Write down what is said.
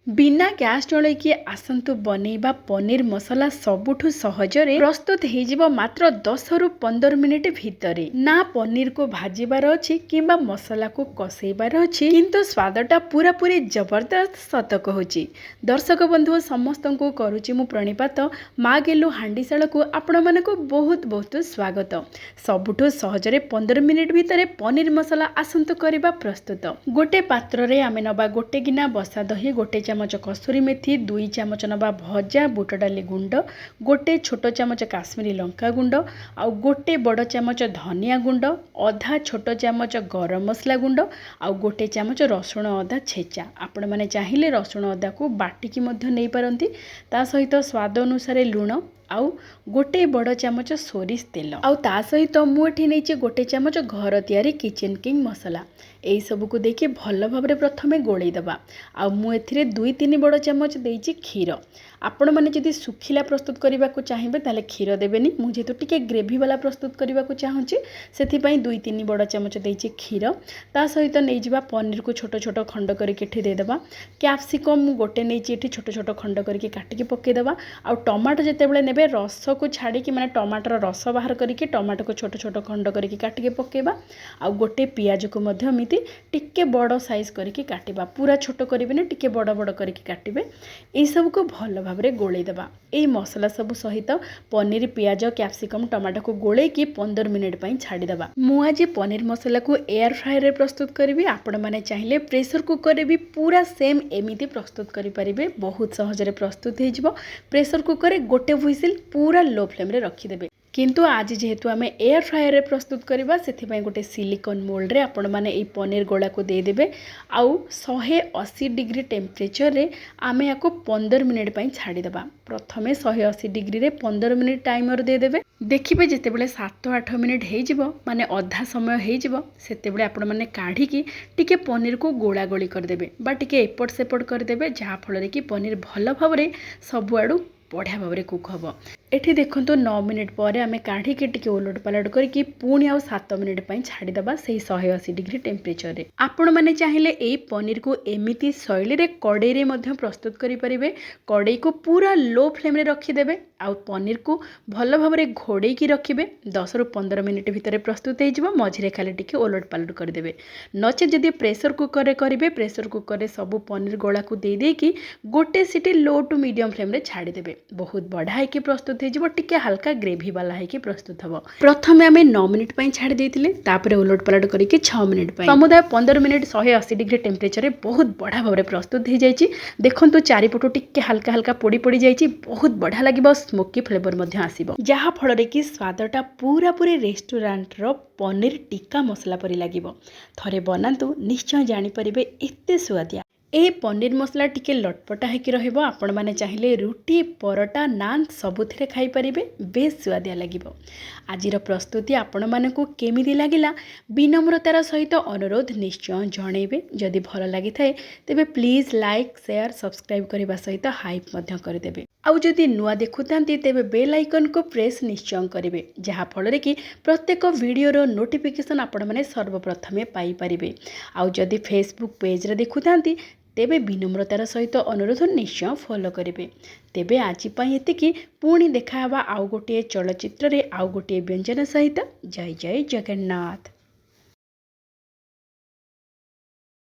बिना गैस चलैकी आसतु बनैबा पनीर मसला सबुठु सहजरे प्रस्तुत हो मात्र 10 रु 15 मिनिट भितर। ना पनीर को भाजीबार अछि किंबा मसला को कसेबार अछि, किंतु स्वादटा पूरा पूरी जबरदस्त सत कहूची। दर्शक बंधु समस्त को करुची मु प्रणिपात माँ गेलु हांडीशाल को आपण मानक बहुत बहुत स्वागत। सबुठु सहजरे 15 मिनिट भितर पनीर मसला आसतु करबा प्रस्तुत। गोटे पात्र रे आमे नबा गोटे गिना बसा दही, गोटे चामच कसूरी मेथी, 2 चामच नबा भजा बुट डाली गुंड, गोटे छोट चामच काश्मीरी लंका गुंड, आउ गोटे बड़ चामच धनिया गुंड, आधा छोट चामच गरम मसला गुंड, आउ गोटे चामच रसुण अदा छेचा। आपण माने चाहिए रसुण अदा को बाटिकी मध्य नहीं पारंती। ता सहित स्वाद अनुसार लुण, आउ गोटे बड़ चामच सोरिष तेल, आउ ता सहित मुझे नहीं गोटे चामच घर तैयारी किचन किंग मसला। यही सबको देखिए भल भाव प्रथमे गोलई दबा। आउ मुझे 2-3 बड़ चामच देइछि क्षीर। आपण मैंने जदि सुखिला प्रस्तुत करने को चाहिए ताले क्षीर देवेनि। मुझे तो टिके ग्रेवी वाला प्रस्तुत करने को चाहूँगी, से 2-3 बड़ चामच देइछि क्षीर। ता सहित नहीं जावा पनीर को छोट छोट खंड करके देदेबा। कैप्सिकम गोटे नहीं छोट छोट खंड करके काटिकी पकेदेबा। आउ टमाटो जितेबाला नेबे रस को छाड़ी माने टमाटर रस बाहर करके टमाटो को छोट छोट खंड करके काटिके पकेबा। आउ गोटे पियाज को मध्य एमिति टिके बड़ साइज करके काटिबा। पूरा छोट करिबेनि, टिके बड़ बड़ करके काटिबे। एई सब को भल भाबरे गोळेई देबा। एई मसला सब सहित पनीर, पियाज, कैप्सिकम, टमाटो को गोळेई की 15 मिनिट पई छाड़ी देबा। मु आज पनीर मसला को एयर फ्रायर रे प्रस्तुत करिवि। आपण माने चाहिए प्रेशर कुकर रे भी पूरा सेम एमिति प्रस्तुत करि परिबे। बहुत सहज रे प्रस्तुत हे जिवो। प्रेशर कुकर रे गोटे व्हिसिल पूरा लो फ्लेम रे रखि देबे। किंतु आज जेहेतु आम एयर फ्रायर रे प्रस्तुत करवा, से गोटे सिलिकॉन मोल्ड रे आपण माने एई पनीर गोला को दे देबे। आउ 180 डिग्री टेम्परेचर रे आमे याको 15 मिनिट पई छाड़ी देबा। प्रथमे 180 डिग्री रे 15 मिनिट टाइमर दे देबे। देखिबे जेते बेले 7-8 मिनिट हे जिवो, माने अधा समय हे जिवो, सेते बेले आपण माने काढी की टिके पनीर को गोला गोली कर देबे बा टिके एपट सेपट कर देबे, जहा फल रे कि पनीर भल भाव रे सब आडू बढ़िया भाव रे कुक हम। एठी देखंतु 9 मिनिट पर आमे काढी के टिके उलट पलट करके पुणी आउ 7 मिनिट पई छाड़ी दबा सेही 180 डिग्री टेम्परेचर रे। आपण माने चाहिए एई पनीर को एमिति शैली रे कड़ाई रे मध्य प्रस्तुत करि परिबे। कड़ाई को पूरा लो फ्लेम रे रखि देबे। आउ पनीर को भल भाव रे घोड़े की रखिबे। 10 रु 15 मिनिट भितर प्रस्तुत हे जिवो। मझिरे खाली टिके उलट पलट कर देबे। नचे जदि प्रेशर कुकर रे करिवे, प्रेशर कुकर रे सब पनीर गोला को दे दे की गोटे सीटी लो टू मीडियम फ्लेम रे छाड़ी देबे। बहुत बढ़ा है कि प्रस्तुत हे जिवो। टिके हल्का ग्रेवी वाला है कि प्रस्तुत हबो। प्रथमे आमे 9 मिनिट पई छाड़ी देथिले, तापरे उलट पलट करके 6 मिनिट पई, समुदाय 15 मिनिट 180 डिग्री टेम्परेचर रे बहुत बढ़ा भाव रे प्रस्तुत हे जायछि। देखंतु चारिपटो टिके हल्का हल्का पोड़ी पोड़ी जायछि। बहुत बढ़िया लागिबो, स्मोकी फ्लेवर मध्य आसीबो, जहा फल रे कि स्वादटा पूरा पूरी रेस्टोरेंट रो पनीर टिक्का मसला परि लागिबो। थरे बनांतु, निश्चय जानि परिबे एते स्वादिया। ए पनीर मसला टिके लटपटा होकर रहिबो। आपण माने चाहिए रुटी, परोटा, नान सबुथिरे खाई परिबे। बेस स्वादिया लागिबो। आजिर प्रस्तुति आपण मानकु केमिति लागिला विनम्रतार सहित अनुरोध निश्चय जणेबे। जदि भल लागि थाए तेबे प्लीज लाइक, शेयर, सब्सक्राइब करबा सहित हाइप मध्य कर देबे। आउ जदि नुआ देखुतांती तेबे बेल आइकन को प्रेस निश्चय करिवे, जहा फल रे कि प्रत्येक वीडियो रो नोटिफिकेशन आपण माने सर्वप्रथमे पाई परिबे। आउ जदि फेसबुक पेज रे देखुतांती तेबे विनम्रतार सहित अनुरोध निश्चय फॉलो करेंगे। तेबे आज एतिकी, पुणी देखा आउ गोटे चलचित्र रे आउ गोटे व्यंजन सहित। जय जय जगन्नाथ।